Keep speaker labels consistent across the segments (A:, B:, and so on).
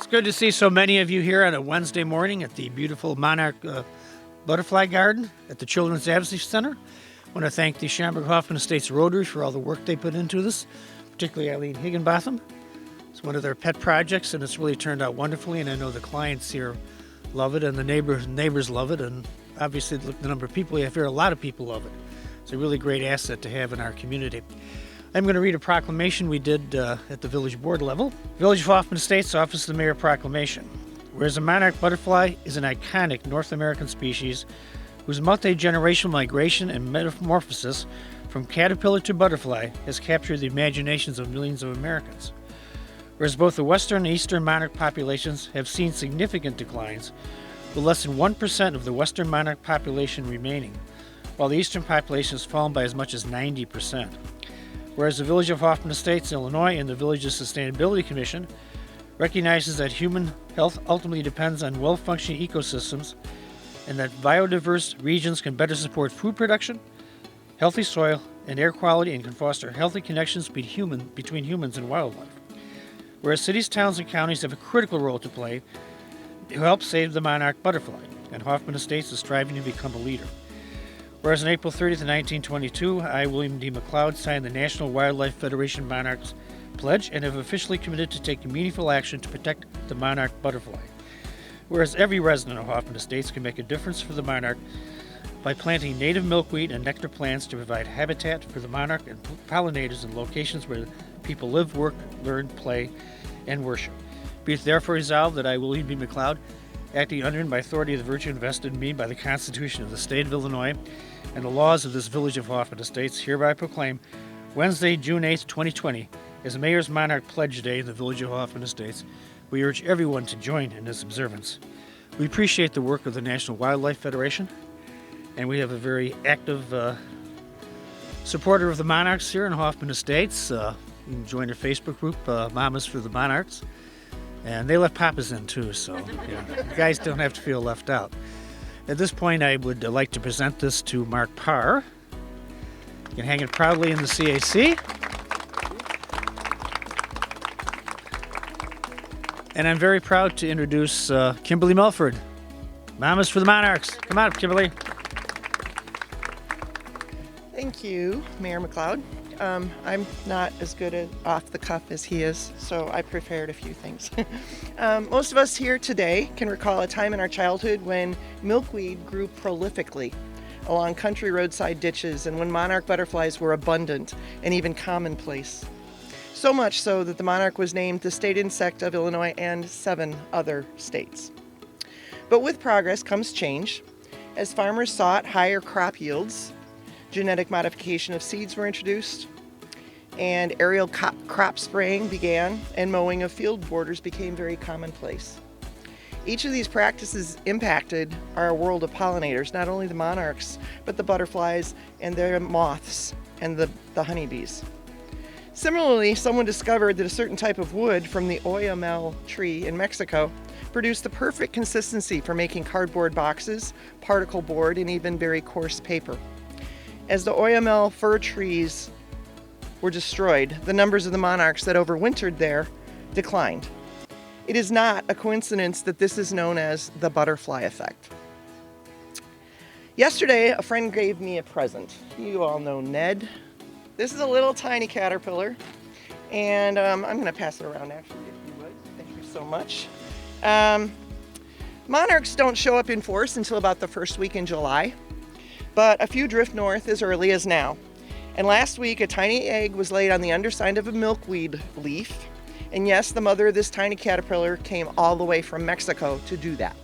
A: Good to see so many of you here on a Wednesday morning at the beautiful Monarch Butterfly Garden at the Children's Advocacy Center. I want to thank the Schaumburg-Hoffman Estates Rotary for all the work they put into this, particularly Eileen Higginbotham. It's one of their pet projects, and it's really turned out wonderfully, and I know the clients here love it, and the neighbors love it, and obviously the number of people we have here, a lot of people love it. It's a really great asset to have in our community. I'm going to read a proclamation we did at the village board level. Village of Hoffman Estates, Office of the Mayor Proclamation. Whereas the monarch butterfly is an iconic North American species whose multi-generational migration and metamorphosis from caterpillar to butterfly has captured the imaginations of millions of Americans. Whereas both the western and eastern monarch populations have seen significant declines, with less than 1% of the western monarch population remaining, while the eastern population has fallen by as much as 90%. Whereas the Village of Hoffman Estates, Illinois, and the Village's Sustainability Commission recognizes that human health ultimately depends on well-functioning ecosystems and that biodiverse regions can better support food production, healthy soil, and air quality, and can foster healthy connections between humans and wildlife. Whereas cities, towns, and counties have a critical role to play to help save the monarch butterfly, and Hoffman Estates is striving to become a leader. Whereas on April 30th, 1922, I, William D. McLeod, signed the National Wildlife Federation Monarchs Pledge and have officially committed to take meaningful action to protect the monarch butterfly. Whereas every resident of Hoffman Estates can make a difference for the monarch by planting native milkweed and nectar plants to provide habitat for the monarch and pollinators in locations where people live, work, learn, play, and worship. Be it therefore resolved that I, William B. McLeod, acting under and by authority of the virtue invested in me by the Constitution of the State of Illinois and the laws of this Village of Hoffman Estates, hereby proclaim Wednesday, June 8th, 2020, as Mayor's Monarch Pledge Day in the Village of Hoffman Estates. We urge everyone to join in this observance. We appreciate the work of the National Wildlife Federation, and we have a very active supporter of the monarchs here in Hoffman Estates. You can join our Facebook group, Mamas for the Monarchs. And they let Papas in too, so you guys don't have to feel left out. At this point, I would like to present this to Mark Parr. You can hang it proudly in the CAC. And I'm very proud to introduce Kimberly Melford, Mamas for the Monarchs. Come on, Kimberly.
B: Thank you, Mayor McLeod. I'm not as good at off the cuff as he is, so I prepared a few things. Most of us here today can recall a time in our childhood when milkweed grew prolifically along country roadside ditches and when monarch butterflies were abundant and even commonplace. So much so that the monarch was named the state insect of Illinois and 7 other states. But with progress comes change. As farmers sought higher crop yields, genetic modification of seeds were introduced, and aerial crop spraying began, and mowing of field borders became very commonplace. Each of these practices impacted our world of pollinators, not only the monarchs, but the butterflies and their moths and the honeybees. Similarly, someone discovered that a certain type of wood from the oyamel tree in Mexico produced the perfect consistency for making cardboard boxes, particle board, and even very coarse paper. As the oyamel fir trees were destroyed, the numbers of the monarchs that overwintered there declined. It is not a coincidence that this is known as the butterfly effect. Yesterday, a friend gave me a present. You all know Ned. This is a little tiny caterpillar, and I'm going to pass it around actually, if you would. Thank you so much. Monarchs don't show up in force until about the first week in July. But a few drift north as early as now. And last week, a tiny egg was laid on the underside of a milkweed leaf. And yes, the mother of this tiny caterpillar came all the way from Mexico to do that.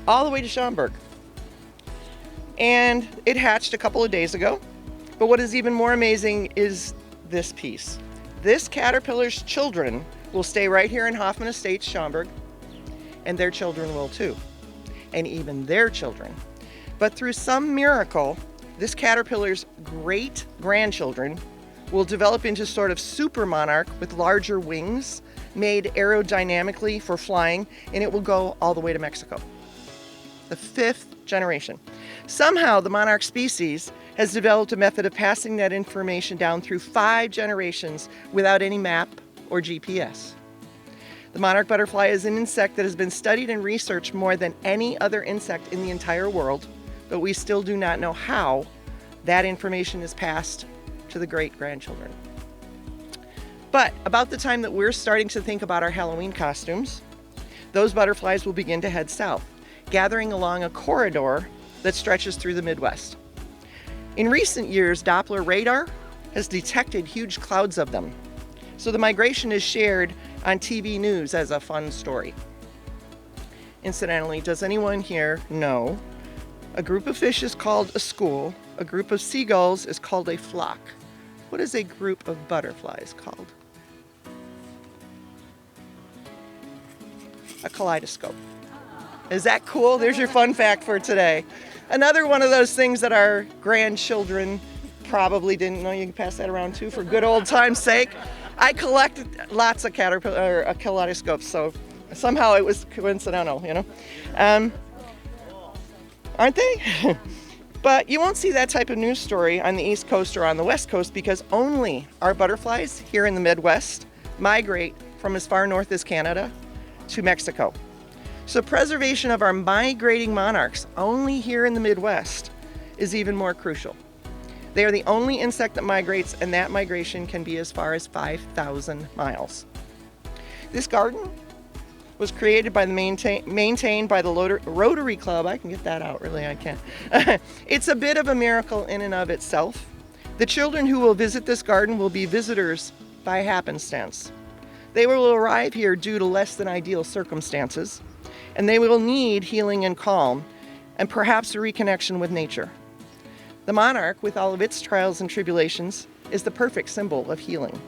B: All the way to Schaumburg. And it hatched a couple of days ago. But what is even more amazing is this piece. This caterpillar's children will stay right here in Hoffman Estates, Schaumburg. And their children will too. And even their children. But through some miracle, this caterpillar's great-grandchildren will develop into sort of super monarch with larger wings made aerodynamically for flying, and it will go all the way to Mexico. The 5th generation. Somehow the monarch species has developed a method of passing that information down through 5 generations without any map or GPS. The monarch butterfly is an insect that has been studied and researched more than any other insect in the entire world, but we still do not know how that information is passed to the great-grandchildren. But about the time that we're starting to think about our Halloween costumes, those butterflies will begin to head south, gathering along a corridor that stretches through the Midwest. In recent years, Doppler radar has detected huge clouds of them, so the migration is shared on TV news as a fun story. Incidentally, does anyone here know a group of fish is called a school, a group of seagulls is called a flock? What is a group of butterflies called? A kaleidoscope. Is that cool? There's your fun fact for today. Another one of those things that our grandchildren probably didn't know. You can pass that around too for good old time's sake. I collected lots of kaleidoscopes, so somehow it was coincidental, you know. Aren't they? But you won't see that type of news story on the East Coast or on the West Coast because only our butterflies here in the Midwest migrate from as far north as Canada to Mexico. So preservation of our migrating monarchs only here in the Midwest is even more crucial. They are the only insect that migrates, and that migration can be as far as 5,000 miles. This garden was created by maintained by the Rotary Club. I can get that out, really, I can. It's a bit of a miracle in and of itself. The children who will visit this garden will be visitors by happenstance. They will arrive here due to less than ideal circumstances, and they will need healing and calm, and perhaps a reconnection with nature. The monarch, with all of its trials and tribulations, is the perfect symbol of healing.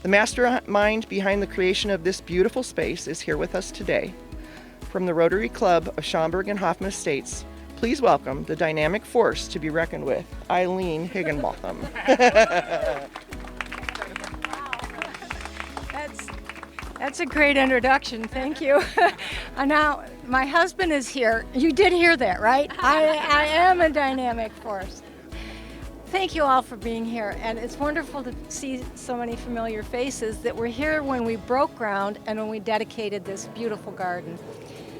B: The mastermind behind the creation of this beautiful space is here with us today. From the Rotary Club of Schaumburg and Hoffman Estates, please welcome the dynamic force to be reckoned with, Eileen Higginbotham.
C: That's a great introduction, thank you. Now, my husband is here. You did hear that, right? I am a dynamic force. Thank you all for being here, and it's wonderful to see so many familiar faces that were here when we broke ground and when we dedicated this beautiful garden.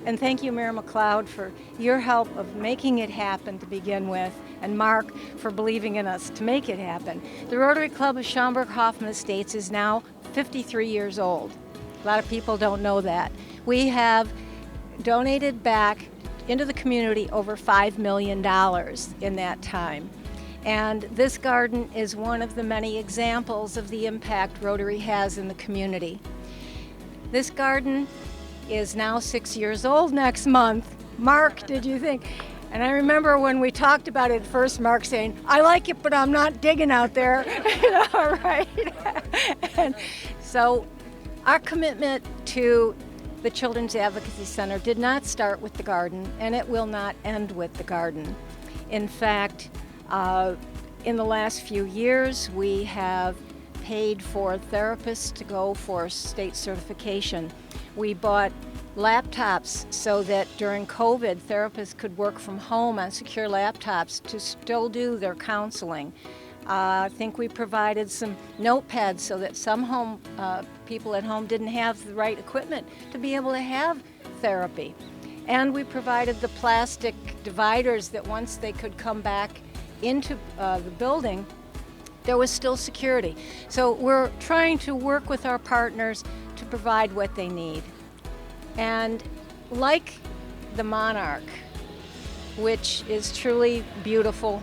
C: And thank you, Mayor McLeod, for your help of making it happen to begin with, and Mark for believing in us to make it happen. The Rotary Club of Schaumburg Hoffman Estates is now 53 years old. A lot of people don't know that. We have donated back into the community over $5 million in that time. And this garden is one of the many examples of the impact Rotary has in the community. This garden is now 6 years old next month. Mark, did you think? And I remember when we talked about it first, Mark saying, I like it, but I'm not digging out there. All right. And so our commitment to the Children's Advocacy Center did not start with the garden, and it will not end with the garden. In fact, in the last few years, we have paid for therapists to go for state certification. We bought laptops so that during COVID, therapists could work from home on secure laptops to still do their counseling. I think we provided some notepads so that some people at home didn't have the right equipment to be able to have therapy. And we provided the plastic dividers that once they could come back into the building, there was still security. So we're trying to work with our partners to provide what they need. And like the Monarch, which is truly beautiful,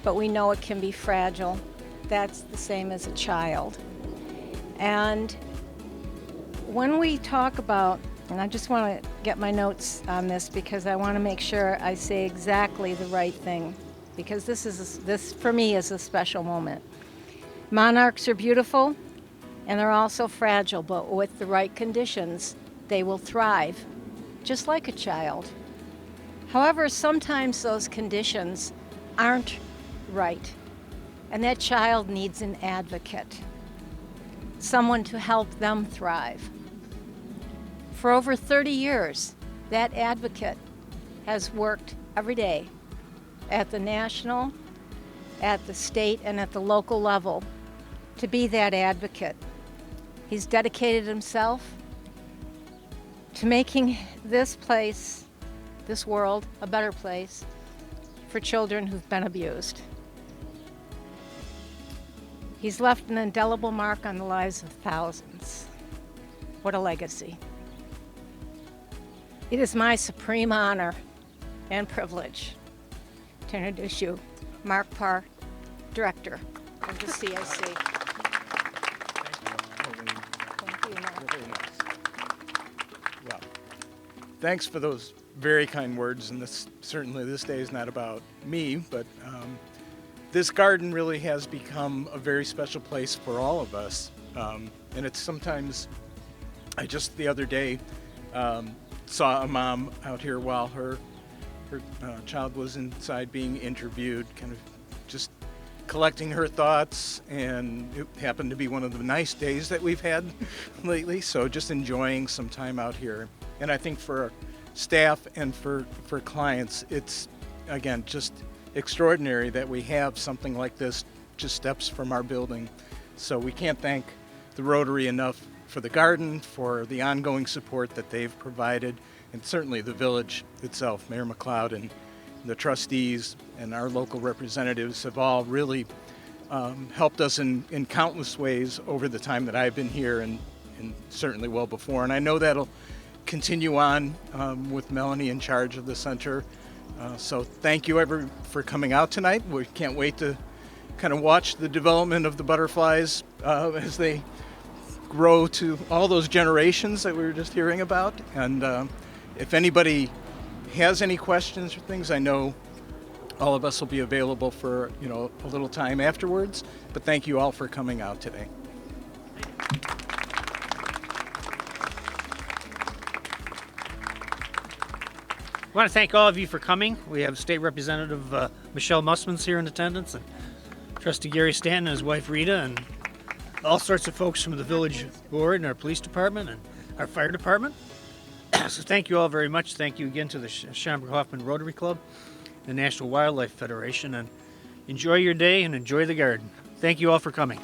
C: but we know it can be fragile, that's the same as a child. And when we talk about, and I just want to get my notes on this because I want to make sure I say exactly the right thing, because this for me is a special moment. Monarchs are beautiful, and they're also fragile, but with the right conditions, they will thrive, just like a child. However, sometimes those conditions aren't right, and that child needs an advocate, someone to help them thrive. For over 30 years, that advocate has worked every day at the national, at the state, and at the local level to be that advocate. He's dedicated himself, to making this place, this world, a better place for children who've been abused. He's left an indelible mark on the lives of thousands. What a legacy. It is my supreme honor and privilege to introduce you, Mark Parr, Director of the CIC. Thank you, Mark.
D: Really nice. Well, thanks for those very kind words, and certainly this day is not about me, but this garden really has become a very special place for all of us. And it's sometimes, I just the other day saw a mom out here while her child was inside being interviewed, kind of just collecting her thoughts, and it happened to be one of the nice days that we've had lately, so just enjoying some time out here. And I think for staff and for clients, it's, again, just extraordinary that we have something like this just steps from our building. So we can't thank the Rotary enough for the garden, for the ongoing support that they've provided, and certainly the village itself. Mayor McLeod and the trustees and our local representatives have all really helped us in countless ways over the time that I've been here, and certainly well before. And I know that'll continue on with Melanie in charge of the center. So thank you everyone for coming out tonight. We can't wait to kind of watch the development of the butterflies as they grow to all those generations that we were just hearing about. And if anybody has any questions or things, I know all of us will be available for a little time afterwards. But thank you all for coming out today.
A: I want to thank all of you for coming. We have State Representative Michelle Musmans here in attendance, and Trustee Gary Stanton and his wife Rita, and all sorts of folks from the village board and our police department and our fire department. So thank you all very much. Thank you again to the Schaumburg-Hoffman Rotary Club, the National Wildlife Federation, and enjoy your day and enjoy the garden. Thank you all for coming.